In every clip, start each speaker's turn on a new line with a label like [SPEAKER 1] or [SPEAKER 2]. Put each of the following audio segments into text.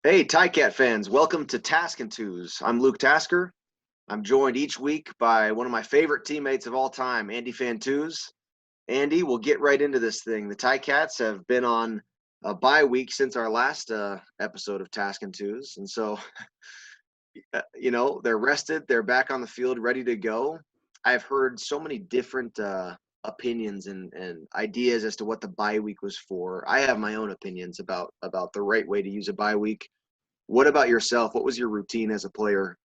[SPEAKER 1] Hey, Ticat fans, welcome to Task and Tuz. I'm Luke Tasker. I'm joined each week by one of my favorite teammates of all time, Andy Fantuz. Andy, we'll get right into this thing. The Ticats have been on a bye week since our last episode of Task and Tuz. And so, they're rested, they're back on the field, ready to go. I've heard so many different opinions and ideas as to what the bye week was for. I have my own opinions about the right way to use a bye week. What about yourself? What was your routine as a player?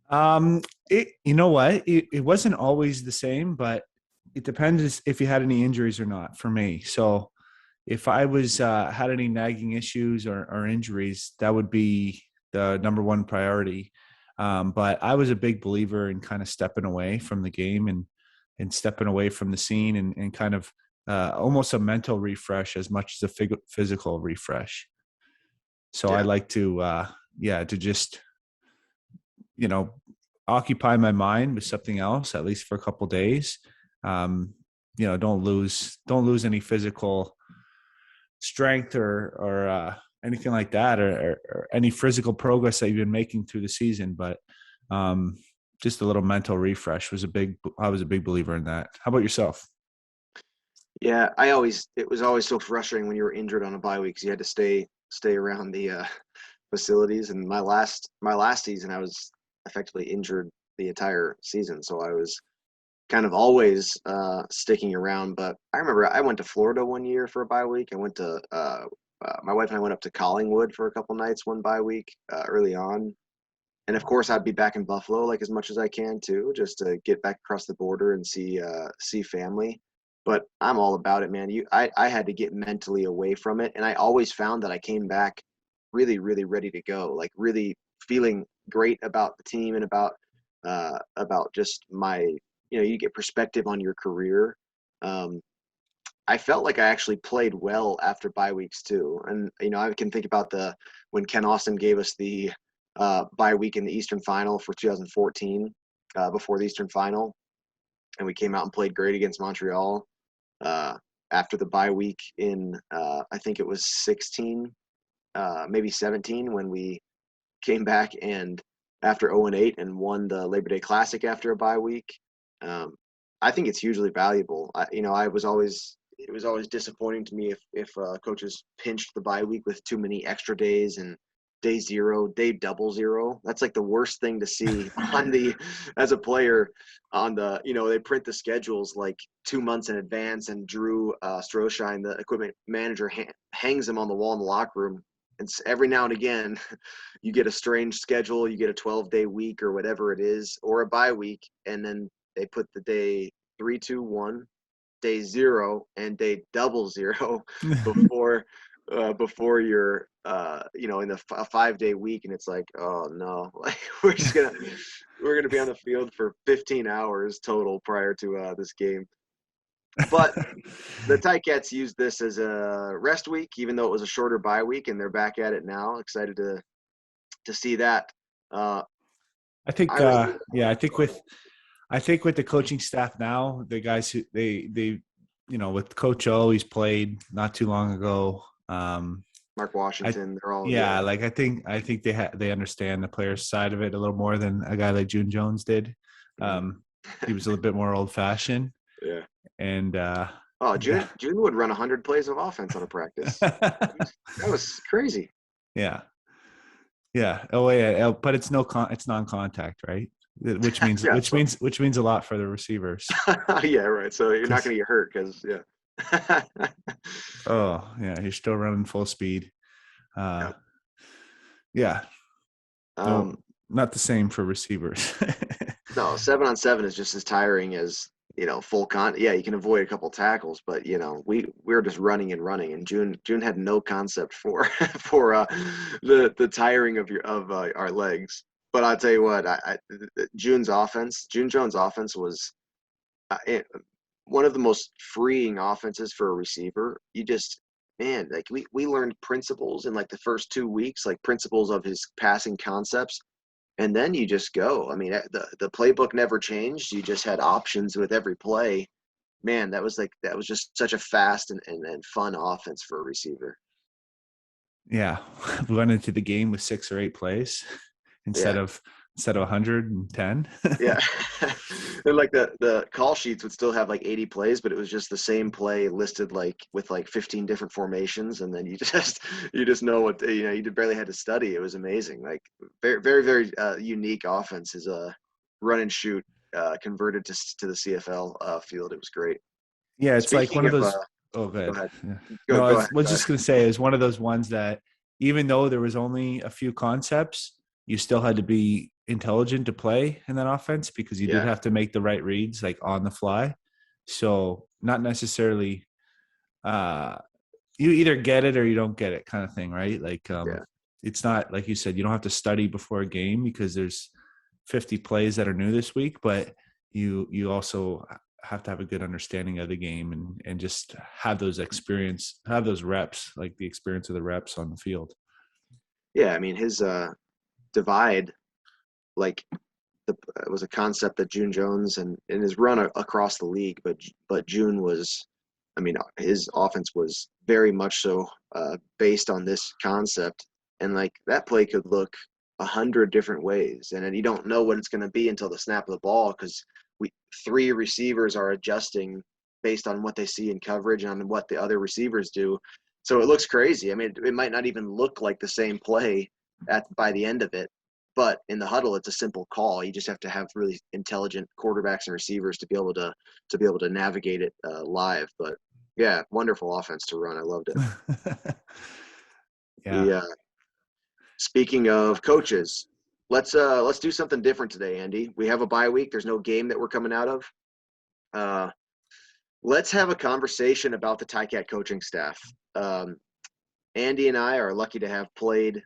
[SPEAKER 2] Um, you know what? It wasn't always the same, but it depends if you had any injuries or not for me. So if I was had any nagging issues or injuries, that would be the number one priority. But I was a big believer in kind of stepping away from the game and stepping away from the scene and kind of almost a mental refresh as much as a physical refresh. So I
[SPEAKER 1] Yeah,
[SPEAKER 2] like to to just you know occupy my mind with something else at least for a couple days. um don't lose any physical strength or anything like that, or any physical progress that you've been making through the season, but um just a little mental refresh I was a big believer in that. How about yourself?
[SPEAKER 1] yeah. It was always so frustrating when you were injured on a bye week because you had to stay around the facilities. And my last season, I was effectively injured the entire season, so I was kind of always sticking around. But I remember I went to Florida one year for a bye week. I went to my wife and I went up to Collingwood for a couple nights one bye week early on. And of course, I'd be back in Buffalo like as much as I can too, just to get back across the border and see family. But I'm all about it, man. I had to get mentally away from it, and I always found that I came back really, really ready to go, like really feeling great about the team and about just my, you get perspective on your career. Um, I felt like I actually played well after bye weeks too. And I can think about the when Ken Austin gave us the bye week in the Eastern Final for 2014, before the Eastern Final, and we came out and played great against Montreal. Uh, After the bye week in I think it was 16, maybe 17, when we came back and after 0-8 and won the Labor Day Classic after a bye week. Um, I think it's hugely valuable. I was always it was always disappointing to me if coaches pinched the bye week with too many extra days and day zero, day double zero. That's like the worst thing to see on the as a player on the they print the schedules like 2 months in advance, and Drew Stroshine, the equipment manager, hangs them on the wall in the locker room. And every now and again, you get a strange schedule, you get a 12-day week or whatever it is, or a bye week, and then they put the day 3, 2, 1, day zero, and day double zero before before you're in a 5-day week, and it's like, oh no, like we're gonna be on the field for 15 hours total prior to this game. But the Ticats used this as a rest week, even though it was a shorter bye week, and they're back at it now. Excited to see that. Uh,
[SPEAKER 2] I think
[SPEAKER 1] I was
[SPEAKER 2] I think with the coaching staff now, the guys who with Coach O, he's played not too long ago.
[SPEAKER 1] Mark
[SPEAKER 2] I
[SPEAKER 1] Washington. They're all,
[SPEAKER 2] Yeah,
[SPEAKER 1] yeah,
[SPEAKER 2] like I think they understand the players' side of it a little more than a guy like June Jones did.
[SPEAKER 1] mhm,
[SPEAKER 2] He was a little bit more old fashioned,
[SPEAKER 1] yeah.
[SPEAKER 2] and
[SPEAKER 1] Oh,
[SPEAKER 2] yeah,
[SPEAKER 1] June would run 100 plays of offense on a practice. That was crazy.
[SPEAKER 2] yeah, yeah. Oh yeah, but it's non-contact, right? Which means
[SPEAKER 1] Yeah,
[SPEAKER 2] which
[SPEAKER 1] so
[SPEAKER 2] means which means a lot for the receivers.
[SPEAKER 1] yeah, right. So you're not
[SPEAKER 2] Because
[SPEAKER 1] going to get hurt because yeah.
[SPEAKER 2] oh yeah, you're still running full speed. Uh,
[SPEAKER 1] Yeah.
[SPEAKER 2] yeah,
[SPEAKER 1] Um,
[SPEAKER 2] no, not the same for receivers.
[SPEAKER 1] no, 7-on-7 is just as tiring as full con. Yeah, you can avoid a couple tackles, but we're just running and running. And June had no concept for for the tiring of our legs. But I'll tell you what, June Jones' offense was one of the most freeing offenses for a receiver. You just, man, like we learned principles in like the first 2 weeks, like principles of his passing concepts, and then you just go. I mean, the playbook never changed. You just had options with every play. Man, that was just such a fast and fun offense for a receiver.
[SPEAKER 2] Yeah, we went into the game with 6 or 8 plays instead
[SPEAKER 1] Yeah.
[SPEAKER 2] of 110.
[SPEAKER 1] Yeah. And like the call sheets would still have like 80 plays, but it was just the same play listed like with like 15 different formations. And then you just know what, you barely had to study. It was amazing. Like very, very, very unique offense is a run and shoot converted to the CFL field. It was great.
[SPEAKER 2] Yeah, it's like one
[SPEAKER 1] Speaking
[SPEAKER 2] of
[SPEAKER 1] of,
[SPEAKER 2] those. Oh,
[SPEAKER 1] go
[SPEAKER 2] good.
[SPEAKER 1] ahead.
[SPEAKER 2] Yeah.
[SPEAKER 1] Go,
[SPEAKER 2] No, I
[SPEAKER 1] go ahead.
[SPEAKER 2] was
[SPEAKER 1] Go
[SPEAKER 2] just
[SPEAKER 1] ahead.
[SPEAKER 2] going to say is one of those ones that even though there was only a few concepts, you still had to be intelligent to play in that offense because you did
[SPEAKER 1] Yeah.
[SPEAKER 2] have to make the right reads like on the fly. So not necessarily uh you either get it or you don't get it kind of thing, right? Like
[SPEAKER 1] Yeah.
[SPEAKER 2] it's not like you said, you don't have to study before a game because there's 50 plays that are new this week, but you also have to have a good understanding of the game and just have those reps, like the experience of the reps on the field.
[SPEAKER 1] Yeah. I mean, his divide, like it was a concept that June Jones and in his run across the league, but June was, I mean, his offense was very much so based on this concept, and like that play could look 100 different ways, and then you don't know what it's going to be until the snap of the ball because we three receivers are adjusting based on what they see in coverage and on what the other receivers do. So it looks crazy. I mean, it might not even look like the same play at by the end of it, but in the huddle, it's a simple call. You just have to have really intelligent quarterbacks and receivers to be able to navigate it live. But yeah, wonderful offense to run. I loved it.
[SPEAKER 2] Yeah.
[SPEAKER 1] The speaking of coaches, let's do something different today, Andy. We have a bye week. There's no game that we're coming out of. Uh, let's have a conversation about the Ticat coaching staff. Um, Andy and I are lucky to have played,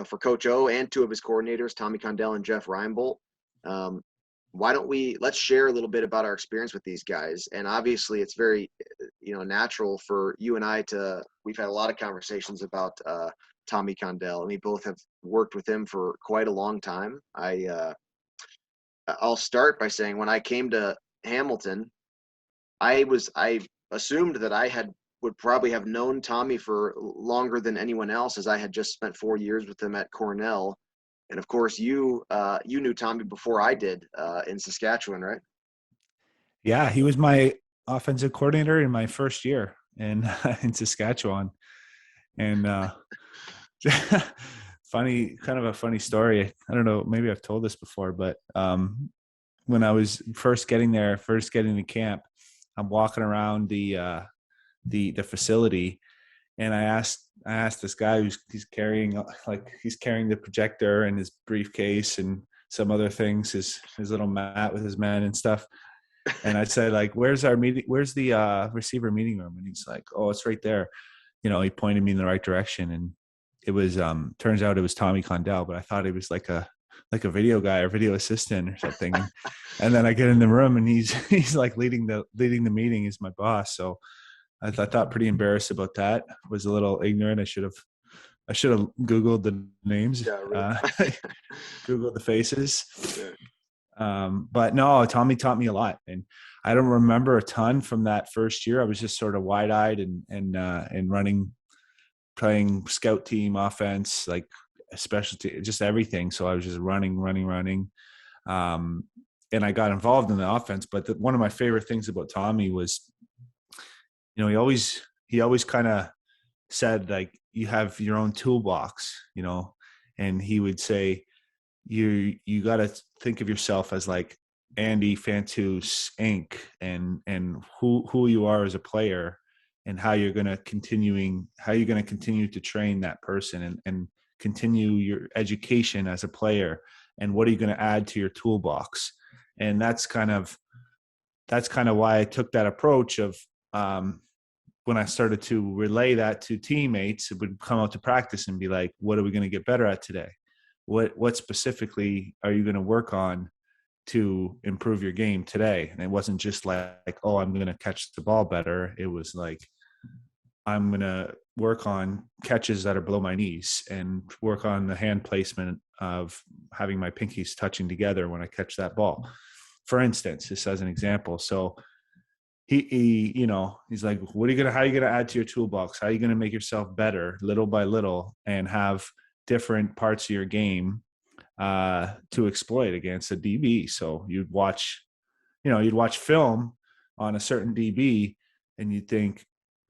[SPEAKER 1] for Coach O and two of his coordinators, Tommy Condell and Jeff Reinebold. Um, why don't let's share a little bit about our experience with these guys? And obviously, it's very, natural for you and I we've had a lot of conversations about Tommy Condell, and we both have worked with him for quite a long time. I'll start by saying when I came to Hamilton, I assumed that I would probably have known Tommy for longer than anyone else, as I had just spent 4 years with him at Cornell, and of course you knew Tommy before I did in Saskatchewan, right?
[SPEAKER 2] Yeah, he was my offensive coordinator in my first year in in Saskatchewan. And kind of a funny story. I don't know, maybe I've told this before, but when I was first getting to camp, I'm walking around the facility, and I asked this guy he's carrying the projector and his briefcase and some other things, his little mat with his men and stuff. And I said, like, where's the receiver meeting room? And he's like, oh, it's right there. He pointed me in the right direction, and it was turns out it was Tommy Condell, but I thought it was like a video guy or video assistant or something. And then I get in the room, and he's he's like leading the meeting. He's my boss. So I thought pretty embarrassed about that. Was a little ignorant. I should have Googled the names,
[SPEAKER 1] Yeah, really.
[SPEAKER 2] Googled the faces.
[SPEAKER 1] Yeah.
[SPEAKER 2] But no, Tommy taught me a lot, and I don't remember a ton from that first year. I was just sort of wide eyed and running, playing scout team offense, like specialty, just everything. So I was just running. Um, and I got involved in the offense. But one of my favorite things about Tommy was, he always kind of said, like, you have your own toolbox, and he would say, you got to think of yourself as like Andy Fantuz Inc. and who you are as a player, and how you're going to continue to train that person and continue your education as a player, and what are you going to add to your toolbox. And that's kind of why I took that approach of, when I started to relay that to teammates, it would come out to practice and be like, what are we going to get better at today? What specifically are you going to work on to improve your game today? And it wasn't just like, oh, I'm going to catch the ball better. It was like, I'm going to work on catches that are below my knees and work on the hand placement of having my pinkies touching together when I catch that ball, for instance, just as an example. So he's like, how are you gonna add to your toolbox? How are you gonna make yourself better little by little and have different parts of your game to exploit against a DB? So you'd watch film on a certain DB and you'd think,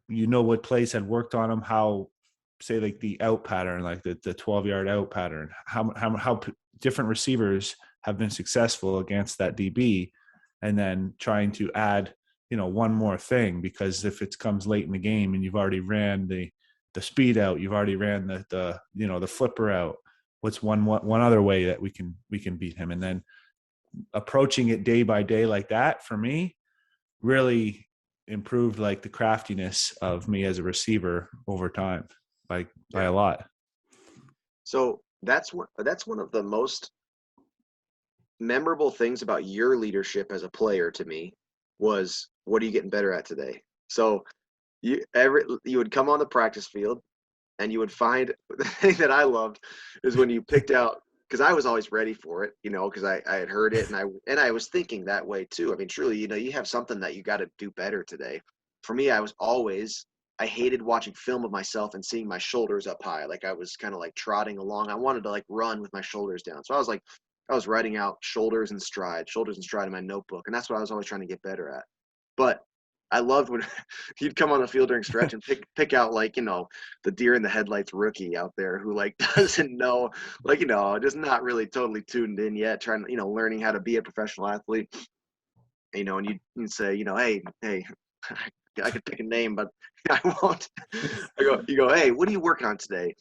[SPEAKER 2] what plays had worked on him, how, say, like the out pattern, like the 12-yard out pattern, how different receivers have been successful against that DB, and then trying to add, one more thing, because if it comes late in the game and you've already ran the speed out, you've already ran the flipper out, what's one other way that we can beat him? And then approaching it day by day like that, for me, really improved like the craftiness of me as a receiver over time by
[SPEAKER 1] Yeah.
[SPEAKER 2] a lot.
[SPEAKER 1] So that's one of the most memorable things about your leadership as a player to me was, what are you getting better at today? So you would come on the practice field and you would find the thing that I loved is when you picked out, because I was always ready for it, because I had heard it, and I was thinking that way too. I mean, truly, you have something that you got to do better today. For me, I hated watching film of myself and seeing my shoulders up high, like I was kind of like trotting along. I wanted to like run with my shoulders down. So I was writing out shoulders and stride in my notebook, and that's what I was always trying to get better at. But I loved when he'd come on the field during stretch and pick out, like, the deer in the headlights rookie out there who like doesn't know, like, just not really totally tuned in yet, trying to, learning how to be a professional athlete, and you'd say, hey, I could pick a name, but I won't. You go, hey, what are you working on today?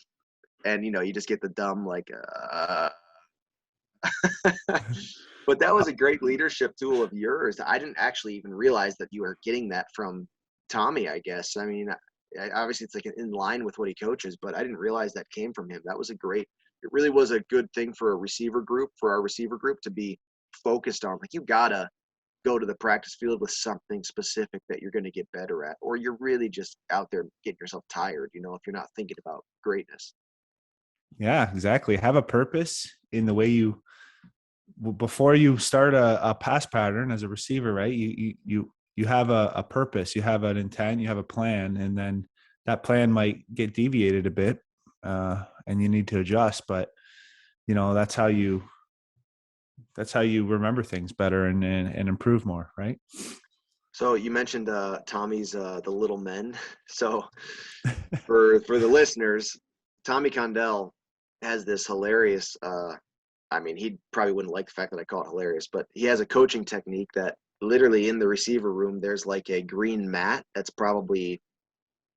[SPEAKER 1] And, you just get the dumb, like, but that was a great leadership tool of yours. I didn't actually even realize that you were getting that from Tommy, I guess. I mean, obviously it's like in line with what he coaches, but I didn't realize that came from him. It really was a good thing for our receiver group to be focused on. Like, you gotta go to the practice field with something specific that you're going to get better at, or you're really just out there getting yourself tired, if you're not thinking about greatness.
[SPEAKER 2] Yeah, exactly. Have a purpose in the way before you start a pass pattern as a receiver, right? You have a purpose, you have an intent, you have a plan, and then that plan might get deviated a bit, and you need to adjust. But that's how you remember things better and improve more, right?
[SPEAKER 1] So you mentioned Tommy's the little men. So for the listeners, Tommy Condell has this hilarious. I mean, he probably wouldn't like the fact that I call it hilarious, but he has a coaching technique that literally in the receiver room, there's like a green mat that's probably,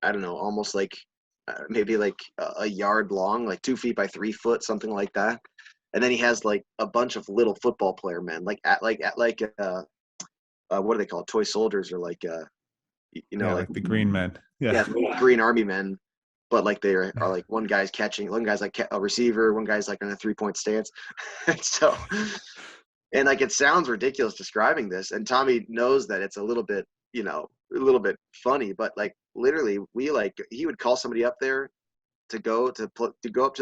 [SPEAKER 1] I don't know, almost like maybe like a yard long, like 2 feet by 3 foot, something like that. And then he has like a bunch of little football player men, what do they call it? Toy soldiers, or like
[SPEAKER 2] Yeah,
[SPEAKER 1] like,
[SPEAKER 2] like the green men.
[SPEAKER 1] yeah,
[SPEAKER 2] Yeah.
[SPEAKER 1] Green Army men, but like they are like, one guy's catching, one guy's like a receiver, one guy's like in a 3-point stance. And so, and like, it sounds ridiculous describing this, and Tommy knows that it's a little bit, a little bit funny, but like literally, he would call somebody up there to go up to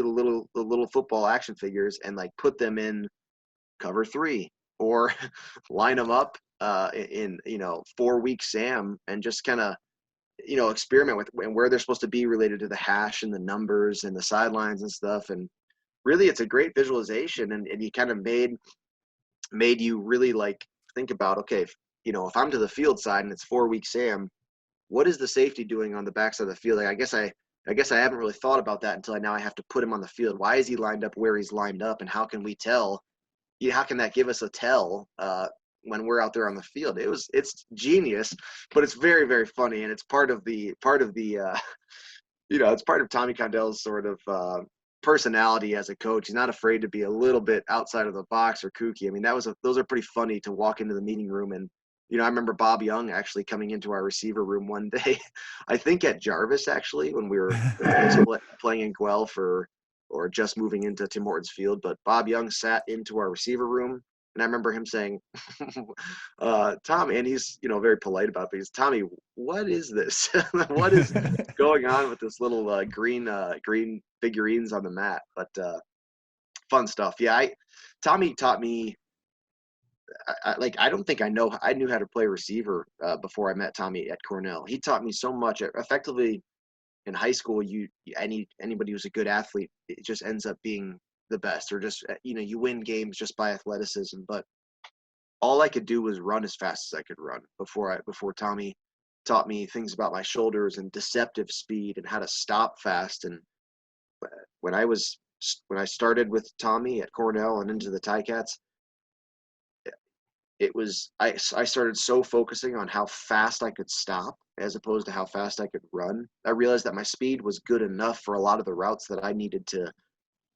[SPEAKER 1] the little football action figures and like put them in cover three, or line them up in 4-week Sam, and just kind of experiment with and where they're supposed to be related to the hash and the numbers and the sidelines and stuff. And really, it's a great visualization, and he kind of made you really like think about, okay, if I'm to the field side and it's 4-week Sam, what is the safety doing on the backside of the field? Like, I guess I haven't really thought about that until I have to put him on the field. Why is he lined up where he's lined up, and how can we tell? How can that give us a tell when we're out there on the field? It's genius, but it's very, very funny, and it's part of the it's part of Tommy Condell's sort of personality as a coach. He's not afraid to be a little bit outside of the box or kooky. I mean, those are pretty funny to walk into the meeting room. And I remember Bob Young actually coming into our receiver room one day, I think at Jarvis, actually, when we were playing in Guelph or just moving into Tim Hortons Field. But Bob Young sat into our receiver room, and I remember him saying, Tommy, and he's, very polite about these. Tommy, what is this? What is going on with this little green figurines on the mat? But fun stuff. Yeah, Tommy taught me I don't think I knew how to play receiver before I met Tommy at Cornell. He taught me so much. Effectively, in high school, anybody who's a good athlete, it just ends up being the best, or just you win games just by athleticism. But all I could do was run as fast as I could run before Tommy taught me things about my shoulders and deceptive speed and how to stop fast. And when I was when I started with Tommy at Cornell and into the Ticats, I started so focusing on how fast I could stop as opposed to how fast I could run. I realized that my speed was good enough for a lot of the routes that I needed to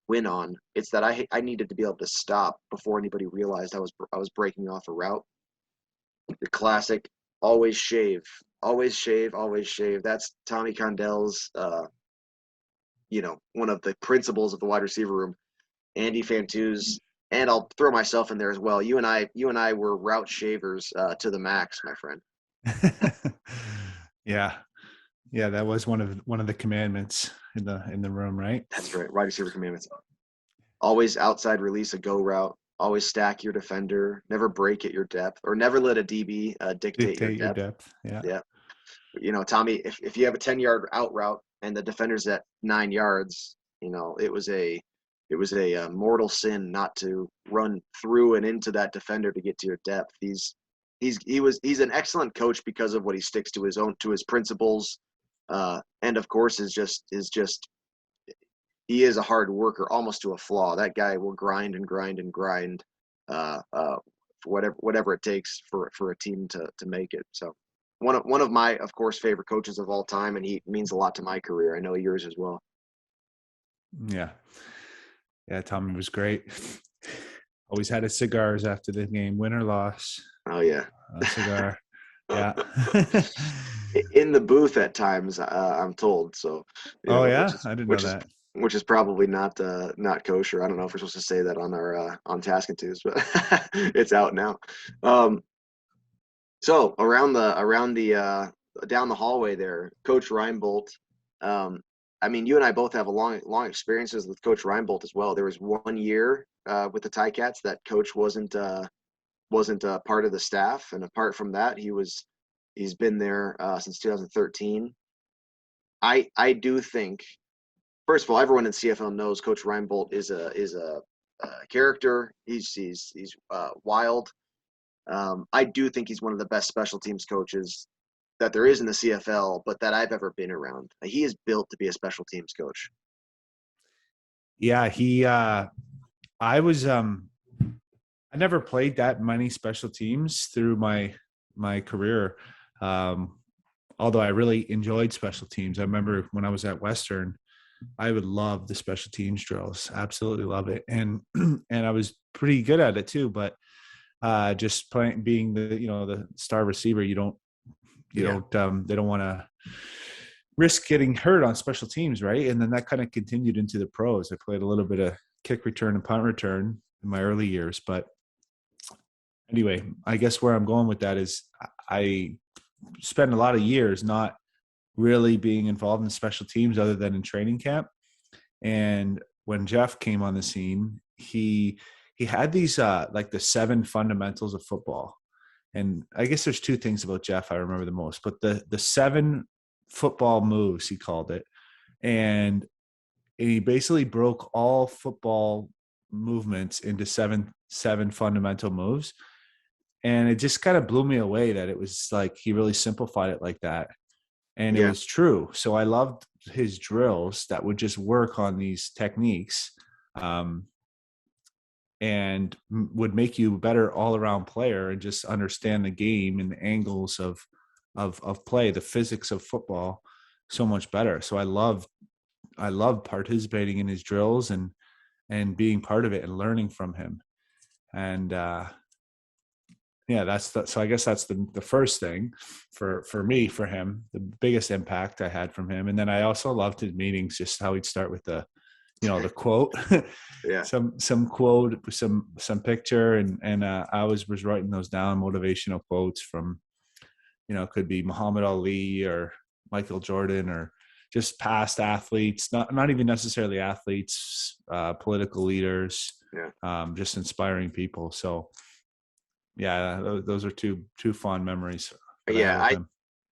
[SPEAKER 1] win on. It's that I needed to be able to stop before anybody realized I was breaking off a route. The classic always shave, always shave, always shave. That's Tommy Condell's one of the principles of the wide receiver room. Andy Fantuz, and I'll throw myself in there as well. You and I were route shavers to the max, my friend.
[SPEAKER 2] Yeah. Yeah, that was one of the commandments in the room, right?
[SPEAKER 1] That's right. Wide receiver commandments. Always outside release a go route. Always stack your defender. Never break at your depth, or never let a DB dictate your
[SPEAKER 2] Dictate your
[SPEAKER 1] depth.
[SPEAKER 2] depth. Yeah.
[SPEAKER 1] Yeah. Tommy, if you have a 10-yard out route and the defender's at 9 yards, it was a mortal sin not to run through and into that defender to get to your depth. He's an excellent coach because of what he sticks to his principles, and of course is just he is a hard worker almost to a flaw. That guy will grind and grind and grind, for whatever it takes for a team to make it. So one of my, of course, favorite coaches of all time, and he means a lot to my career. I know yours as well.
[SPEAKER 2] Yeah. Yeah, Tommy was great. Always had his cigars after the game, win or loss.
[SPEAKER 1] Oh yeah,
[SPEAKER 2] A cigar. Yeah.
[SPEAKER 1] in the booth at times, I'm told. So,
[SPEAKER 2] Oh
[SPEAKER 1] which
[SPEAKER 2] yeah,
[SPEAKER 1] is
[SPEAKER 2] I didn't know
[SPEAKER 1] which is
[SPEAKER 2] that.
[SPEAKER 1] which is probably not kosher. I don't know if we're supposed to say that on our on Task and Tuz, but it's out now. Um, so around the down the hallway there, Coach Reinebold. Um, I mean, you and I both have a long experiences with Coach Reinebold as well. There was one year with the Ticats that Coach wasn't part of the staff, and apart from that, he's been there since 2013. I do think, first of all, everyone in CFL knows Coach Reinebold is a character. He's wild. I do think he's one of the best special teams coaches that there is in the CFL, but that I've ever been around. He is built to be a special teams coach.
[SPEAKER 2] Yeah, he I was I never played that many special teams through my career. Um Although I really enjoyed special teams. I remember when I was at Western, I would love the special teams drills. Absolutely love it. And and I was pretty good at it too, but just playing being the star receiver,
[SPEAKER 1] Yeah,
[SPEAKER 2] they don't want to risk getting hurt on special teams, right? And then that kind of continued into the pros. I played a little bit of kick return and punt return in my early years, but anyway, I guess where I'm going with that is I spent a lot of years not really being involved in special teams other than in training camp. And when Jeff came on the scene, he had these like the 7 fundamentals of football. And I guess there's 2 things about Jeff I remember the most, but the 7 football moves, he called it. And he basically broke all football movements into seven fundamental moves. And it just kind of blew me away that it was like he really simplified it like that. And it
[SPEAKER 1] yeah,
[SPEAKER 2] was true. So I loved his drills that would just work on these techniques, um, and would make you a better all around player and just understand the game and the angles of play, the physics of football so much better. So I loved participating in his drills and being part of it and learning from him. And yeah, so I guess that's the first thing for me, for him, the biggest impact I had from him. And then I also loved his meetings, just how he'd start with the quote,
[SPEAKER 1] yeah,
[SPEAKER 2] some quote, some picture. And I always was writing those down, motivational quotes from, it could be Muhammad Ali or Michael Jordan or just past athletes, not even necessarily athletes, political leaders,
[SPEAKER 1] yeah.
[SPEAKER 2] just inspiring people. So Yeah, those are two fond memories that I have
[SPEAKER 1] Yeah,
[SPEAKER 2] with him.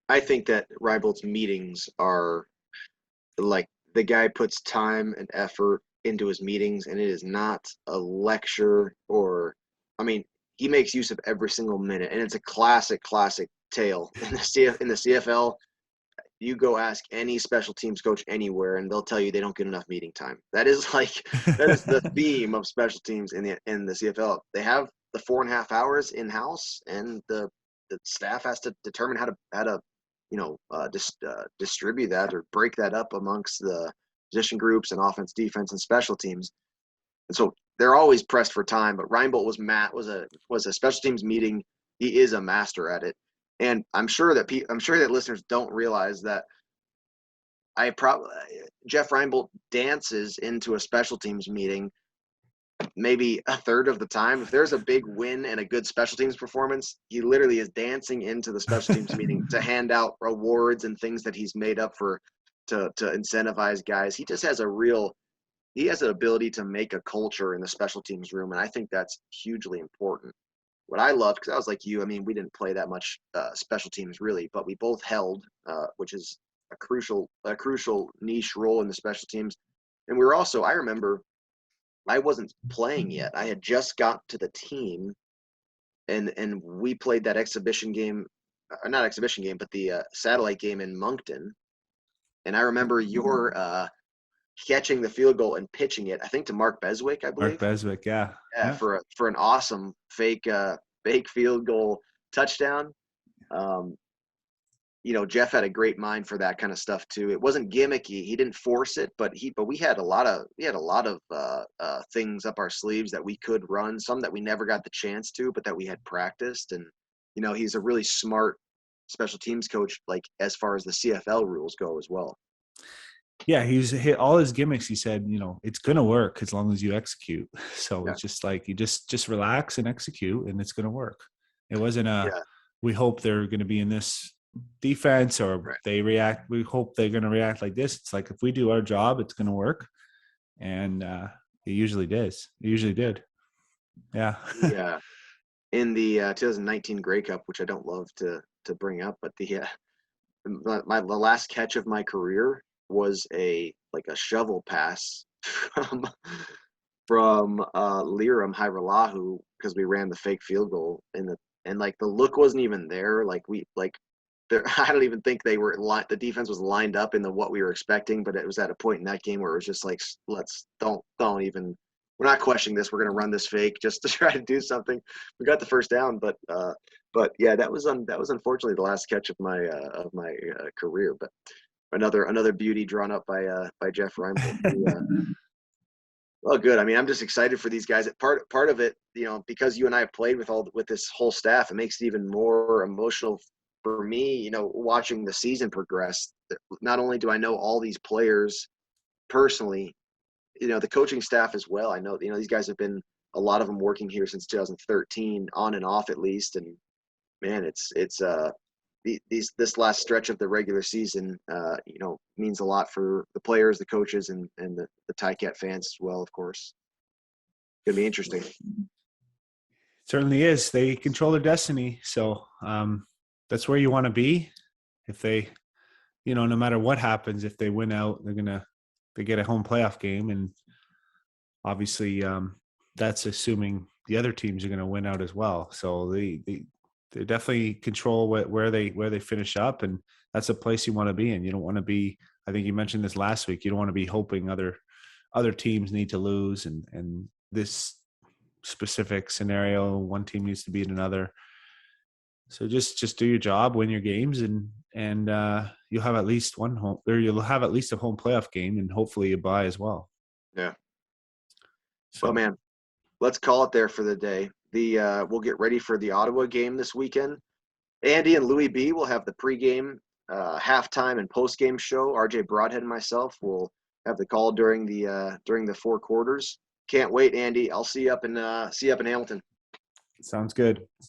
[SPEAKER 1] I think that Reinebold's meetings are like the guy puts time and effort into his meetings, and it is not a lecture or, I mean, he makes use of every single minute, and it's a classic tale in the CFL. You go ask any special teams coach anywhere, and they'll tell you they don't get enough meeting time. That is like that is the theme of special teams in the CFL. They have the 4.5 hours in house, and the staff has to determine how to distribute that or break that up amongst the position groups and offense, defense, and special teams. And so they're always pressed for time. But Reinebold was a special teams meeting. He is a master at it, and I'm sure that listeners don't realize that Jeff Reinebold dances into a special teams meeting maybe a third of the time. If there's a big win and a good special teams performance, he literally is dancing into the special teams meeting to hand out awards and things that he's made up for to incentivize guys. He has an ability to make a culture in the special teams room, and I think that's hugely important. What I loved, because I was like you, I mean, we didn't play that much special teams really, but we both held, which is a crucial niche role in the special teams. And we were also, I remember, I wasn't playing yet. I had just got to the team, and we played that exhibition game, not exhibition game, but the satellite game in Moncton. And I remember your catching the field goal and pitching it, I think to Mark Beswick, I
[SPEAKER 2] Mark
[SPEAKER 1] believe.
[SPEAKER 2] Beswick, yeah.
[SPEAKER 1] Yeah, for an awesome fake field goal touchdown. Um, Jeff had a great mind for that kind of stuff too. It wasn't gimmicky. He didn't force it, but we had a lot of things up our sleeves that we could run. Some that we never got the chance to, but that we had practiced. And he's a really smart special teams coach, like as far as the CFL rules go as well.
[SPEAKER 2] Yeah, he's hit all his gimmicks. He said, it's gonna work as long as you execute. So
[SPEAKER 1] Yeah.
[SPEAKER 2] it's just like you just relax and execute, and it's gonna work. It wasn't
[SPEAKER 1] Yeah.
[SPEAKER 2] we hope they're gonna be in this defense or
[SPEAKER 1] Right.
[SPEAKER 2] we hope they're gonna react like this. It's like if we do our job, it's gonna work. And it usually does. It usually did. Yeah.
[SPEAKER 1] Yeah. In the 2019 Grey Cup, which I don't love to bring up, but the last catch of my career was a shovel pass from Liram Hairelahu, because we ran the fake field goal and the look wasn't even there. I don't even think the defense was lined up in what we were expecting, but it was at a point in that game where it was just like, don't even, we're not questioning this. We're going to run this fake just to try to do something. We got the first down, but yeah, that was unfortunately the last catch of my career. But another beauty drawn up by Jeff Reinebold. Well, good. I mean, I'm just excited for these guys. Part of it, because you and I have played with this whole staff, it makes it even more emotional for me. Watching the season progress. Not only do I know all these players personally, the coaching staff as well. I know, these guys have been, a lot of them working here since 2013, on and off at least. And man, it's this last stretch of the regular season, means a lot for the players, the coaches, and the Ticat fans as well. Of course, it's gonna be interesting.
[SPEAKER 2] Certainly is. They control their destiny, so that's where you want to be. If they, no matter what happens, if they win out, they get a home playoff game, and obviously that's assuming the other teams are going to win out as well. So they definitely control where they finish up, and that's a place you want to be in. You don't want to be. I think you mentioned this last week. You don't want to be hoping other teams need to lose, and this specific scenario, one team needs to beat another. So just do your job, win your games, and you'll have at least one home, or you'll have at least a home playoff game, and hopefully a bye as well.
[SPEAKER 1] Yeah.
[SPEAKER 2] So,
[SPEAKER 1] well, man, let's call it there for the day. We'll get ready for the Ottawa game this weekend. Andy and Louis B will have the pregame, halftime, and postgame show. RJ Broadhead and myself will have the call during the four quarters. Can't wait, Andy. I'll see you up in Hamilton.
[SPEAKER 2] sounds good.